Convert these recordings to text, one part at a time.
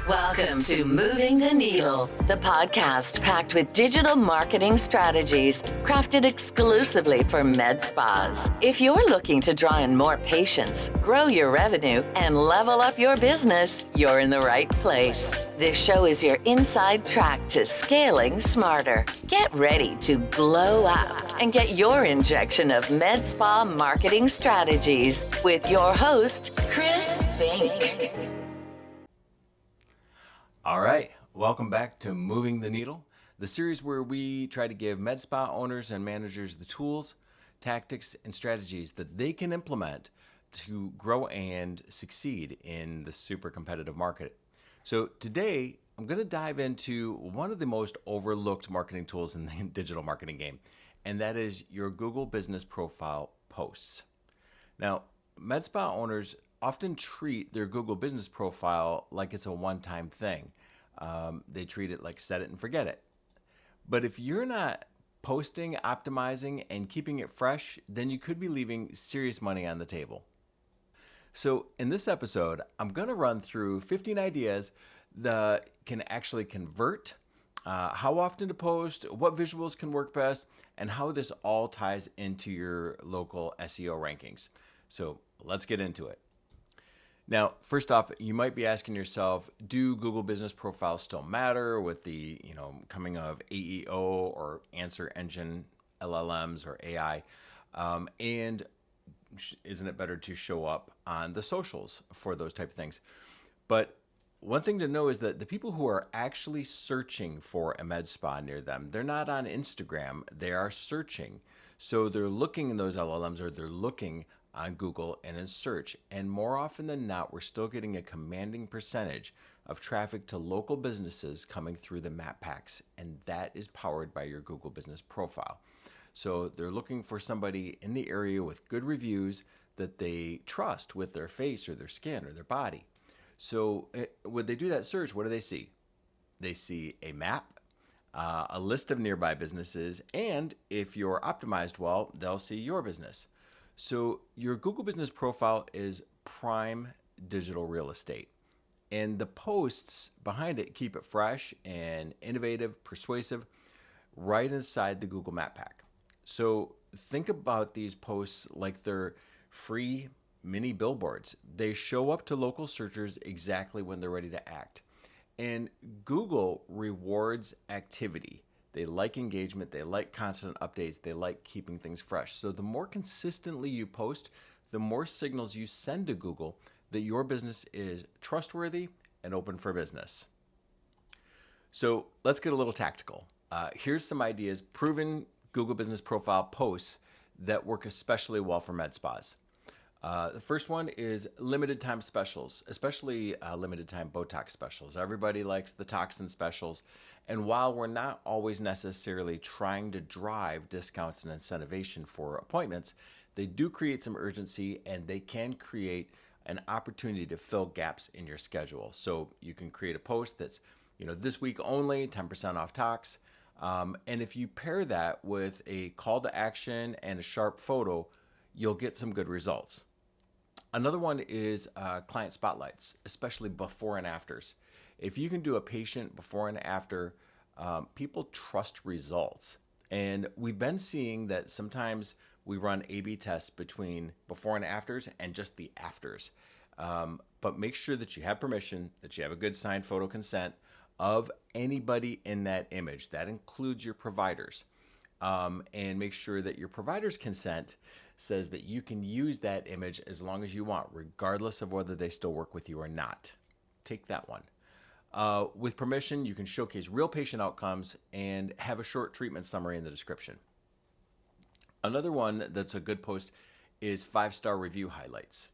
Welcome to Moving the Needle, the podcast packed with digital marketing strategies crafted exclusively for med spas. If you're looking to draw in more patients, grow your revenue, and level up your business, you're in the right place. This show is your inside track to scaling smarter. Get ready to glow up and get your injection of med spa marketing strategies with your host, Chris Fink. All right, welcome back to Moving the Needle, the series where we try to give med spa owners and managers the tools, tactics, and strategies that they can implement to grow and succeed in the super competitive market. So today, I'm going to dive into one of the most overlooked marketing tools in the digital marketing game, and that is your Google Business Profile posts. Now, med spa owners often treat their Google Business Profile like it's a one-time thing. They treat it like set it and forget it. But if you're not posting, optimizing, and keeping it fresh, then you could be leaving serious money on the table. So in this episode, I'm going to run through 15 ideas that can actually convert, how often to post, what visuals can work best, and how this all ties into your local SEO rankings. So let's get into it. Now, first off, you might be asking yourself, do Google Business Profiles still matter with the, coming of AEO or answer engine LLMs or AI? And isn't it better to show up on the socials for those type of things? But one thing to know is that the people who are actually searching for a med spa near them, they're not on Instagram, they are searching. So they're looking in those LLMs or they're looking on Google and in search. And more often than not, we're still getting a commanding percentage of traffic to local businesses coming through the map packs. And that is powered by your Google Business Profile. So they're looking for somebody in the area with good reviews that they trust with their face or their skin or their body. So when they do that search, what do they see? They see a map, a list of nearby businesses, and if you're optimized well, they'll see your business. So your Google Business Profile is prime digital real estate. And the posts behind it keep it fresh and innovative, persuasive, right inside the Google Map Pack. So think about these posts like they're free mini billboards. They show up to local searchers exactly when they're ready to act. And Google rewards activity. They like engagement, they like constant updates, they like keeping things fresh. So the more consistently you post, the more signals you send to Google that your business is trustworthy and open for business. So let's get a little tactical. Here's some ideas, proven Google Business Profile posts that work especially well for med spas. The first one is limited time specials, especially limited time Botox specials. Everybody likes the toxin specials. And while we're not always necessarily trying to drive discounts and incentivization for appointments, they do create some urgency and they can create an opportunity to fill gaps in your schedule. So you can create a post that's, this week only, 10% off tox. And if you pair that with a call to action and a sharp photo, you'll get some good results. Another one is client spotlights, especially before and afters. If you can do a patient before and after, people trust results. And we've been seeing that sometimes we run A/B tests between before and afters and just the afters. But make sure that you have permission, that you have a good signed photo consent of anybody in that image. That includes your providers. And make sure that your provider's consent says that you can use that image as long as you want, regardless of whether they still work with you or not. Take that one. With permission, you can showcase real patient outcomes and have a short treatment summary in the description. Another one that's a good post is 5-star review highlights.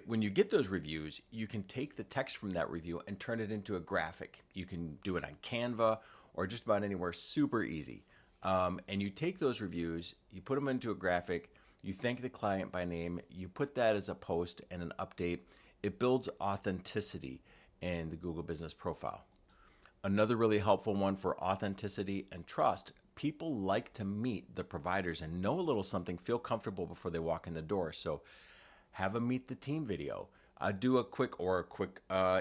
When you get those reviews, you can take the text from that review and turn it into a graphic. You can do it on Canva or just about anywhere, super easy. And you take those reviews, you put them into a graphic, you thank the client by name, you put that as a post and an update. It builds authenticity in the Google Business Profile. Another really helpful one for authenticity and trust, people like to meet the providers and know a little something, feel comfortable before they walk in the door. So have a meet the team video. Do a quick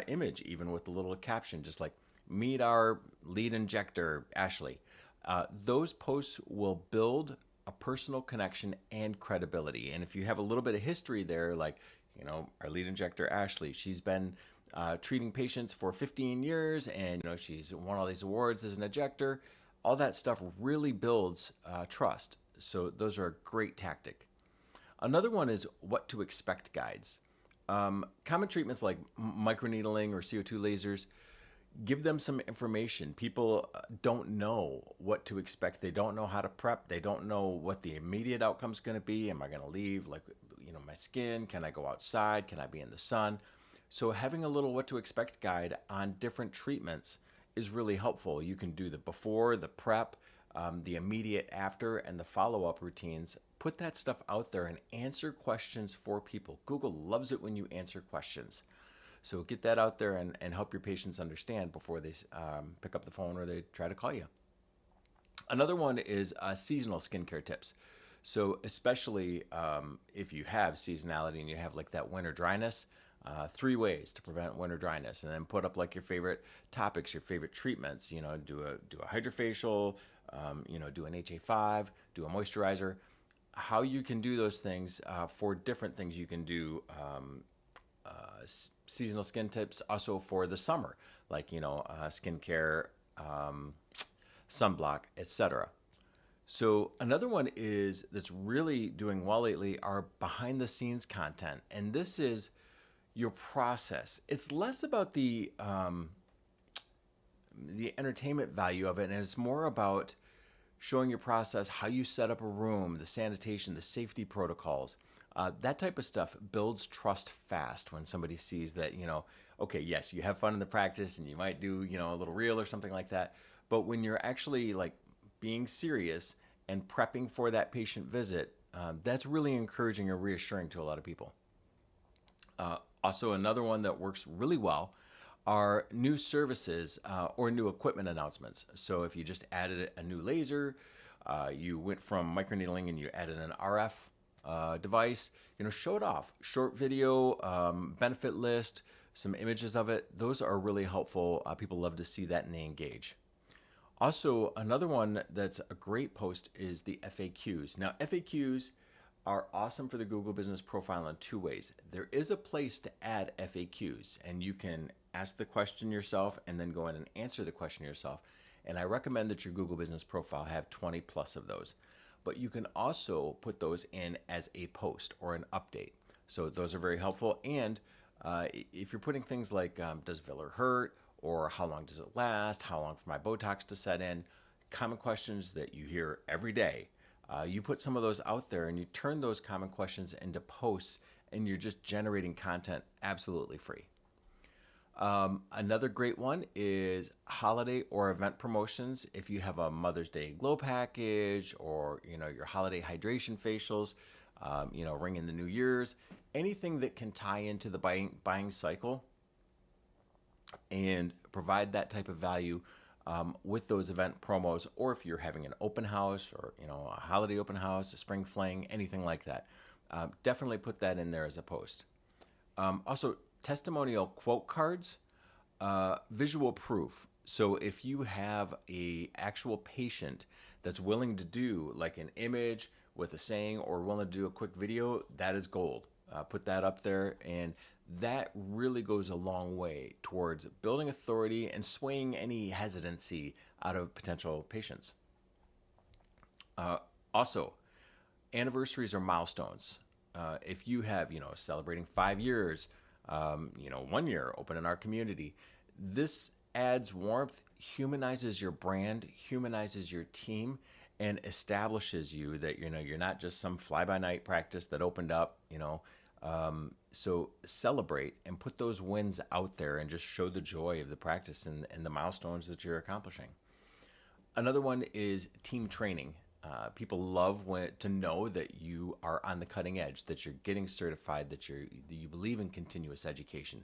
image, even with a little caption, just like meet our lead injector, Ashley. Those posts will build a personal connection and credibility. And if you have a little bit of history there, like, our lead injector, Ashley, she's been treating patients for 15 years and, she's won all these awards as an injector, all that stuff really builds trust. So those are a great tactic. Another one is what to expect guides. Common treatments like microneedling or CO2 lasers, give them some information. People don't know what to expect. They don't know how to prep. They don't know what the immediate outcome is going to be. Am I going to leave my skin? Can I go outside? Can I be in the sun? So having a little what to expect guide on different treatments is really helpful. You can do the before, the prep, the immediate after, and the follow-up routines. Put that stuff out there and answer questions for people. Google loves it when you answer questions. So get that out there and help your patients understand before they pick up the phone or they try to call you. Another one is seasonal skincare tips. So especially if you have seasonality and you have like that winter dryness, 3 ways to prevent winter dryness, and then put up like your favorite topics, your favorite treatments. Do a hydrofacial, do an HA5, do a moisturizer. How you can do those things for different things. You can do seasonal skin tips also for the summer, like skincare, sunblock, etc. So another one is that's really doing well lately are behind the scenes content, and this is your process. It's less about the entertainment value of it, and it's more about showing your process, how you set up a room, the sanitation, the safety protocols. That type of stuff builds trust fast when somebody sees that, okay, yes, you have fun in the practice and you might do, a little reel or something like that. But when you're actually like being serious and prepping for that patient visit, that's really encouraging or reassuring to a lot of people. Also, another one that works really well are new services or new equipment announcements. So if you just added a new laser, you went from microneedling and you added an RF device, show it off. Short video, benefit list, some images of it. Those are really helpful. People love to see that and they engage. Also, another one that's a great post is the FAQs. Now, FAQs are awesome for the Google Business Profile in 2 ways. There is a place to add FAQs, and you can ask the question yourself and then go in and answer the question yourself. And I recommend that your Google Business Profile have 20 plus of those. But you can also put those in as a post or an update. So those are very helpful. And if you're putting things like, does filler hurt? Or how long does it last? How long for my Botox to set in? Common questions that you hear every day. You put some of those out there and you turn those common questions into posts, and you're just generating content absolutely free. Another great one is holiday or event promotions. If you have a Mother's Day glow package or your holiday hydration facials, ring in the New Year's, anything that can tie into the buying cycle and provide that type of value with those event promos, or if you're having an open house or a holiday open house, a spring fling, anything like that, definitely put that in there as a post. Also, testimonial quote cards, visual proof. So if you have a actual patient that's willing to do like an image with a saying or willing to do a quick video, that is gold. Put that up there, and that really goes a long way towards building authority and swaying any hesitancy out of potential patients. Also, anniversaries or milestones. If you have, celebrating 5 years, 1 year open in our community, this adds warmth, humanizes your brand, humanizes your team, and establishes you that you're not just some fly-by-night practice that opened up. So celebrate and put those wins out there and just show the joy of the practice and the milestones that you're accomplishing. Another one is team training. People love to know that you are on the cutting edge, that you're getting certified, that you believe in continuous education.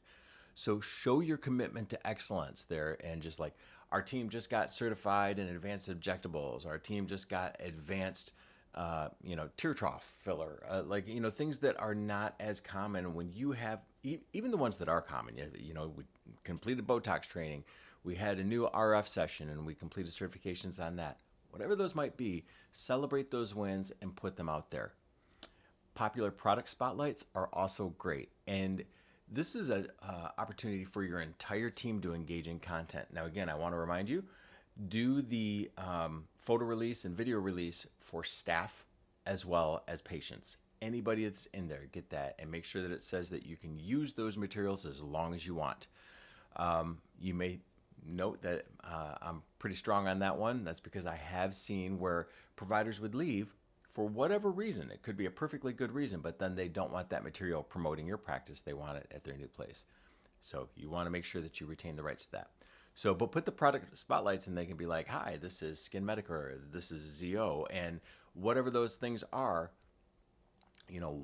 So show your commitment to excellence there, and just like our team just got certified in advanced injectables, our team just got advanced tear trough filler, things that are not as common when you have, even the ones that are common. We completed Botox training, we had a new RF session, and we completed certifications on that. Whatever those might be, celebrate those wins and put them out there. Popular product spotlights are also great. And this is an opportunity for your entire team to engage in content. Now, again, I want to remind you, do the photo release and video release for staff as well as patients. Anybody that's in there, get that, and make sure that it says that you can use those materials as long as you want. You may note that I'm pretty strong on that one. That's because I have seen where providers would leave for whatever reason. It could be a perfectly good reason, but then they don't want that material promoting your practice. They want it at their new place. So you want to make sure that you retain the rights to that. So, but put the product spotlights and they can be like, hi, this is Skin Medica, or this is ZO, and whatever those things are,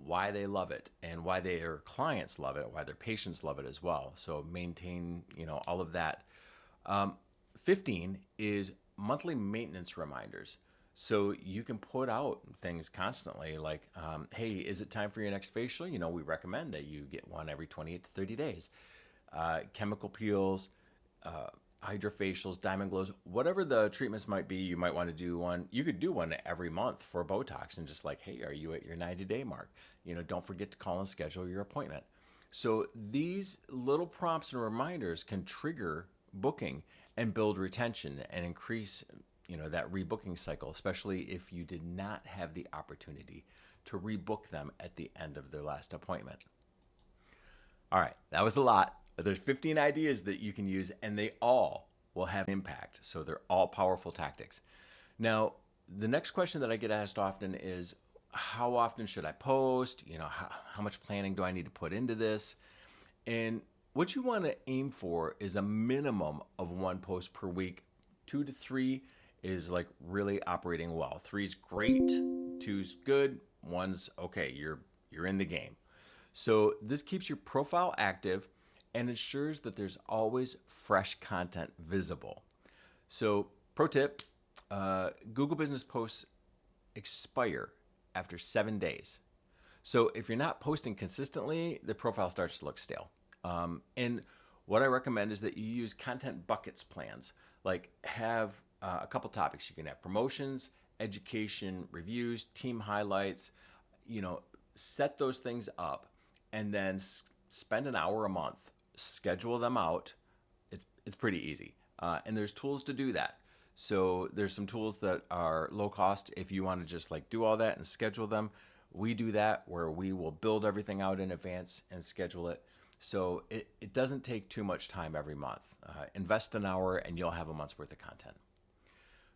why they love it and why their clients love it, why their patients love it as well. So maintain, all of that. 15 is monthly maintenance reminders. So you can put out things constantly like, hey, is it time for your next facial? We recommend that you get one every 28 to 30 days. Chemical peels, hydrofacials, diamond glows, whatever the treatments might be, you might want to do one. You could do one every month for Botox and just like, hey, are you at your 90-day mark? Don't forget to call and schedule your appointment. So these little prompts and reminders can trigger booking and build retention and increase that rebooking cycle, especially if you did not have the opportunity to rebook them at the end of their last appointment. All right, that was a lot. There's 15 ideas that you can use, and they all will have impact. So they're all powerful tactics. Now, the next question that I get asked often is, how often should I post? How much planning do I need to put into this? And what you want to aim for is a minimum of 1 post per week. 2 to 3 is like really operating well. 3's great, 2's good, 1's okay. You're in the game. So this keeps your profile active and ensures that there's always fresh content visible. So pro tip, Google Business posts expire after 7 days. So if you're not posting consistently, the profile starts to look stale. And what I recommend is that you use content buckets plans. Like have a couple topics. You can have promotions, education, reviews, team highlights. Set those things up and then spend an hour a month. Schedule them out. It's pretty easy. And there's tools to do that. So there's some tools that are low cost if you want to just like do all that and schedule them. We do that where we will build everything out in advance and schedule it. So it doesn't take too much time every month. Invest an hour and you'll have a month's worth of content.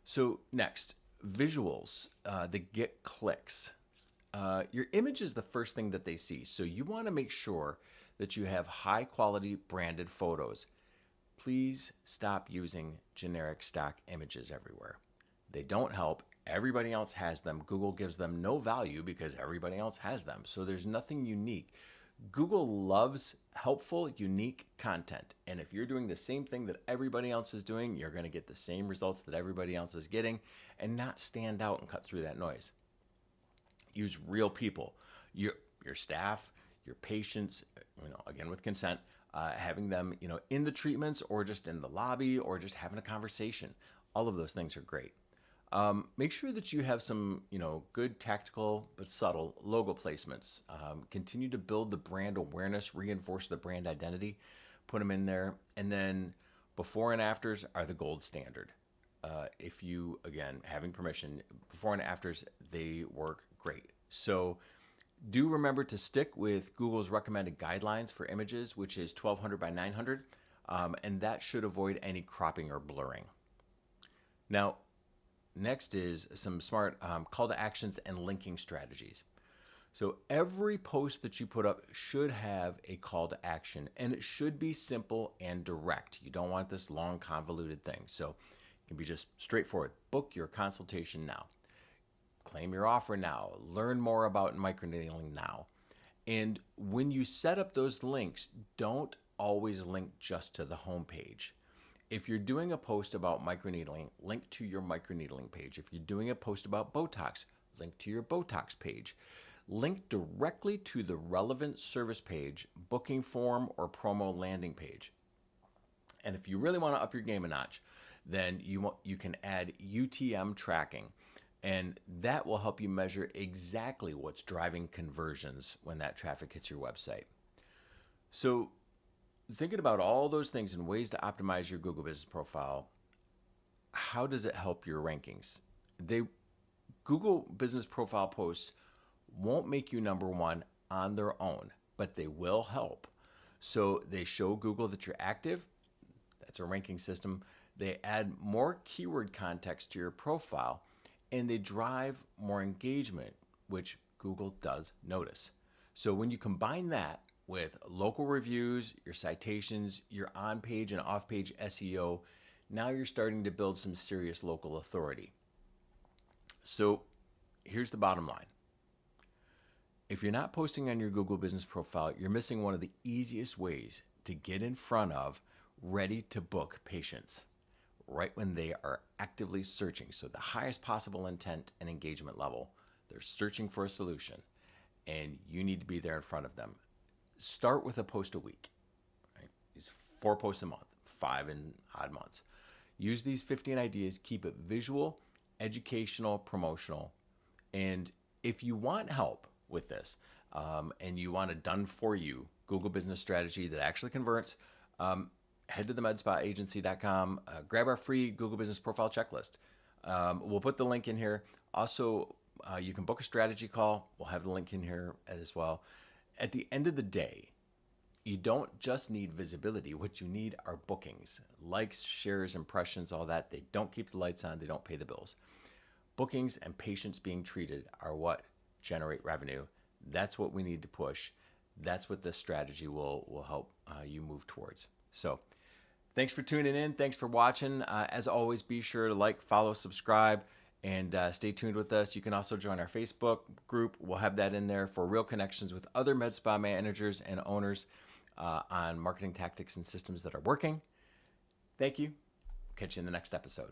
So next, visuals, the get clicks. Your image is the first thing that they see. So you want to make sure that you have high quality branded photos. Please stop using generic stock images everywhere. They don't help. Everybody else has them. Google gives them no value because everybody else has them. So there's nothing unique. Google loves helpful, unique content. And if you're doing the same thing that everybody else is doing, you're going to get the same results that everybody else is getting and not stand out and cut through that noise. Use real people, your staff, your patients, again with consent, having them, in the treatments or just in the lobby or just having a conversation. All of those things are great. Make sure that you have some, good tactical but subtle logo placements. Continue to build the brand awareness, reinforce the brand identity, put them in there. And then before and afters are the gold standard. If you, again, having permission, before and afters, they work great. So do remember to stick with Google's recommended guidelines for images, which is 1200 by 900. And that should avoid any cropping or blurring. Now, next is some smart call to actions and linking strategies. So every post that you put up should have a call to action, and it should be simple and direct. You don't want this long, convoluted thing. So it can be just straightforward. Book your consultation now. Claim your offer now. Learn more about microneedling now. And when you set up those links, don't always link just to the homepage. If you're doing a post about microneedling, link to your microneedling page. If you're doing a post about Botox, link to your Botox page, link directly to the relevant service page, booking form, or promo landing page. And if you really want to up your game a notch, then you can add UTM tracking, and that will help you measure exactly what's driving conversions when that traffic hits your website. So, thinking about all those things and ways to optimize your Google Business Profile, how does it help your rankings? Google Business Profile posts won't make you number one on their own, but they will help. So they show Google that you're active. That's a ranking system. They add more keyword context to your profile, and they drive more engagement, which Google does notice. So when you combine that with local reviews, your citations, your on-page and off-page SEO, now you're starting to build some serious local authority. So here's the bottom line. If you're not posting on your Google Business Profile, you're missing one of the easiest ways to get in front of ready to book patients right when they are actively searching. So the highest possible intent and engagement level. They're searching for a solution, and you need to be there in front of them. Start with a post a week. Right? It's 4 posts a month, 5 in odd months. Use these 15 ideas, keep it visual, educational, promotional. And if you want help with this, and you want a done for you Google business strategy that actually converts, head to the medspaAgency.com, grab our free Google Business Profile checklist. We'll put the link in here. Also, you can book a strategy call. We'll have the link in here as well. At the end of the day, you don't just need visibility. What you need are bookings, likes, shares, impressions, all that. They don't keep the lights on. They don't pay the bills. Bookings and patients being treated are what generate revenue. That's what we need to push. That's what this strategy will help you move towards. So thanks for tuning in. Thanks for watching. As always, be sure to like, follow, subscribe, and stay tuned with us. You can also join our Facebook group. We'll have that in there for real connections with other med spa managers and owners on marketing tactics and systems that are working. Thank you. Catch you in the next episode.